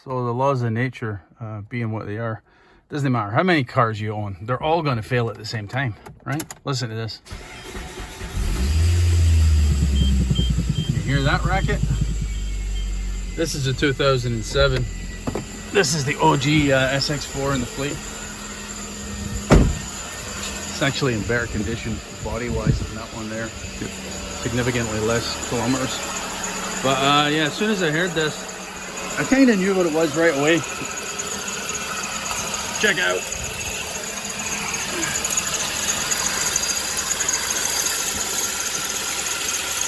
So the laws of nature being what they are, doesn't matter how many cars you own, they're all going to fail at the same time, right? Listen to this. You hear that racket? This is a 2007. This is the OG SX4 in the fleet. It's actually in better condition body-wise than that one there. Significantly less kilometers. But yeah, as soon as I heard this, I kind of knew what it was right away. Check out.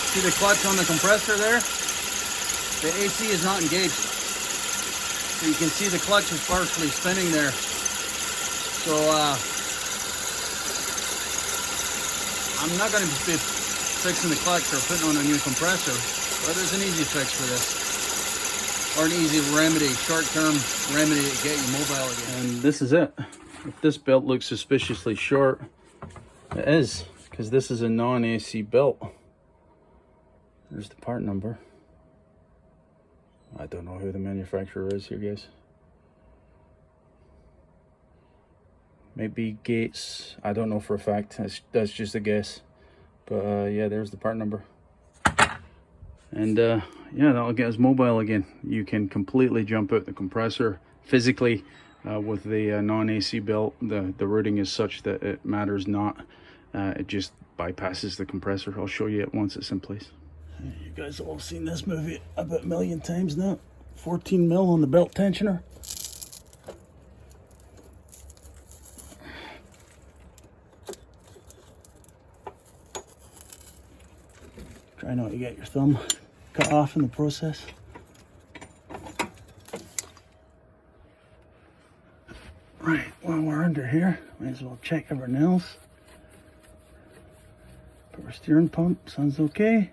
See the clutch on the compressor there? The AC is not engaged. So you can see the clutch is partially spinning there. So I'm not going to be fixing the clutch or putting on a new compressor, but there's an easy fix for this. Or an easy remedy, short-term remedy to get you mobile again. And this is it. If this belt looks suspiciously short, it is, because this is a non-AC belt. There's the part number. I don't know who the manufacturer is here, guys. Maybe Gates. I don't know for a fact. That's just a guess. But yeah, there's the part number. And yeah, that'll get us mobile again. You can completely jump out the compressor physically with the non-AC belt. The routing is such that it matters not. It just bypasses the compressor. I'll show you it once it's in place. You guys have all seen this movie about a million times now. 14 mil on the belt tensioner. Try not to get your thumb cut off in the process. Right, while we're under here, might as well check everything else. Power steering pump, sounds okay.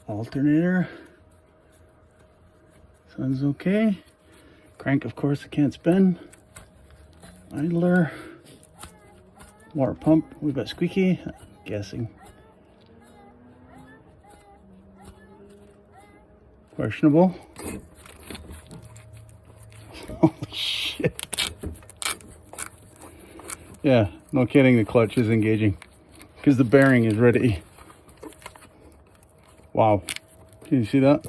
Alternator, sounds okay. Crank, of course, it can't spin. Idler. Water pump, we've got squeaky, I'm guessing. Questionable. Holy shit. Yeah, no kidding, the clutch is engaging because the bearing is ready. Wow. Can you see that?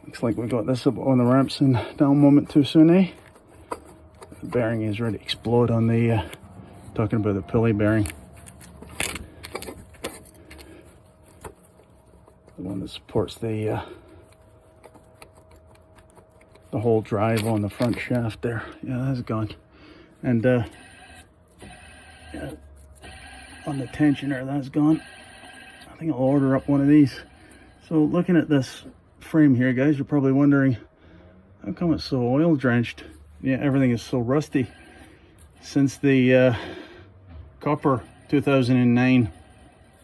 Looks like we got this up on the ramps and down a moment too soon, eh? The bearing is ready to explode on the, talking about the pulley bearing. The one that supports the whole drive on the front shaft there. Yeah, that's gone. And yeah, on the tensioner, that's gone. I think I'll order up one of these. So looking at this frame here, guys, you're probably wondering, how come it's so oil drenched? Yeah, everything is so rusty. Since the copper 2009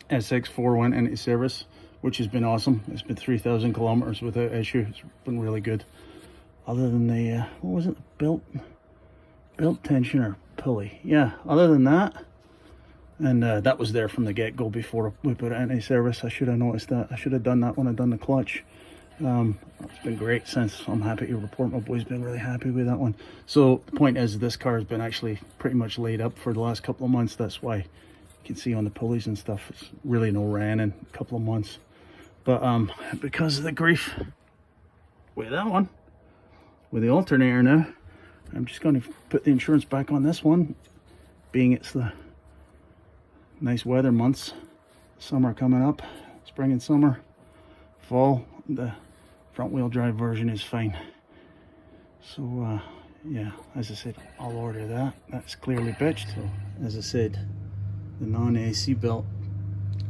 SX4 went into service, which has been awesome. It's been 3,000 kilometers without issue. It's been really good. Other than the, what was it, belt tensioner pulley. Yeah, other than that, and that was there from the get-go before we put it into service. I should have noticed that. I should have done that when I done the clutch. It's been great since. I'm happy to report my boy's been really happy with that one. So the point is, this car has been actually pretty much laid up for the last couple of months. That's why you can see on the pulleys and stuff, it's really no ran in a couple of months. But because of the grief with that one, with the alternator now, I'm just going to put the insurance back on this one, being it's the nice weather months, summer coming up, spring and summer, fall. The front wheel drive version is fine. So yeah, as I said, I'll order that. That's clearly pitched. So as I said, the non-AC belt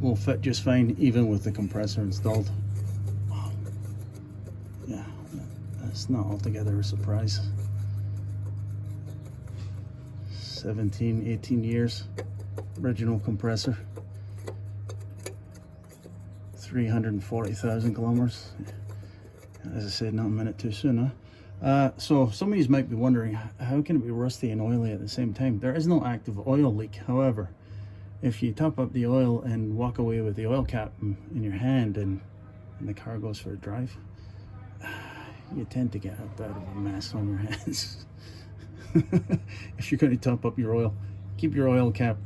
will fit just fine even with the compressor installed. Wow. Yeah, that's not altogether a surprise. 17, 18 years, original compressor, 340,000 kilometers. As I said, not a minute too soon, huh? So some of you might be wondering, how can it be rusty and oily at the same time? There is no active oil leak. However, if you top up the oil and walk away with the oil cap in your hand and and the car goes for a drive, you tend to get a bit of a mess on your hands. If you're going to top up your oil, keep your oil cap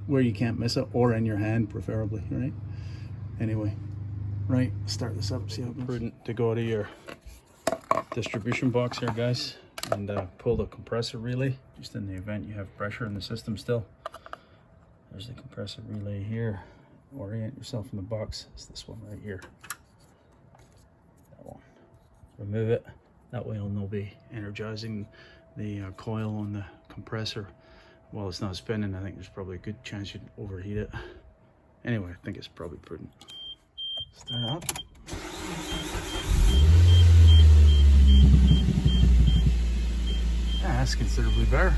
where you can't miss it, or in your hand preferably, right? Anyway, right, start this up, see how it goes. Prudent to go to your distribution box here, guys, and pull the compressor relay, just in the event you have pressure in the system still. There's the compressor relay here. Orient yourself in the box. It's this one right here. That one. Remove it. That way it'll not be energizing the coil on the compressor while it's not spinning. I think there's probably a good chance you'd overheat it. Anyway, I think it's probably prudent. Start up. Yeah, that's considerably better.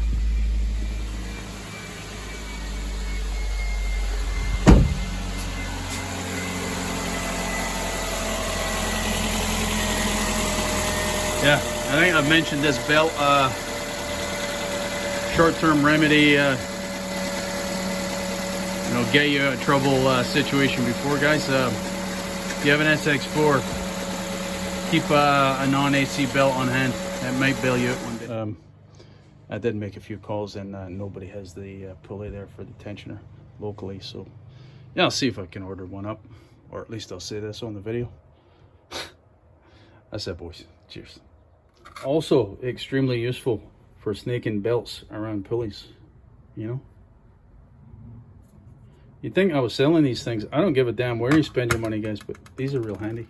Yeah, I think I've mentioned this belt short-term remedy, get you out of trouble situation before, guys. If you have an SX4, keep a non-AC belt on hand. It might bail you out one day. I did make a few calls, and nobody has the pulley there for the tensioner locally, so yeah, I'll see if I can order one up, or at least I'll say this on the video. That's it, boys. Cheers. Also extremely useful for snaking belts around pulleys, You'd think I was selling these things. I don't give a damn where you spend your money, guys, but these are real handy.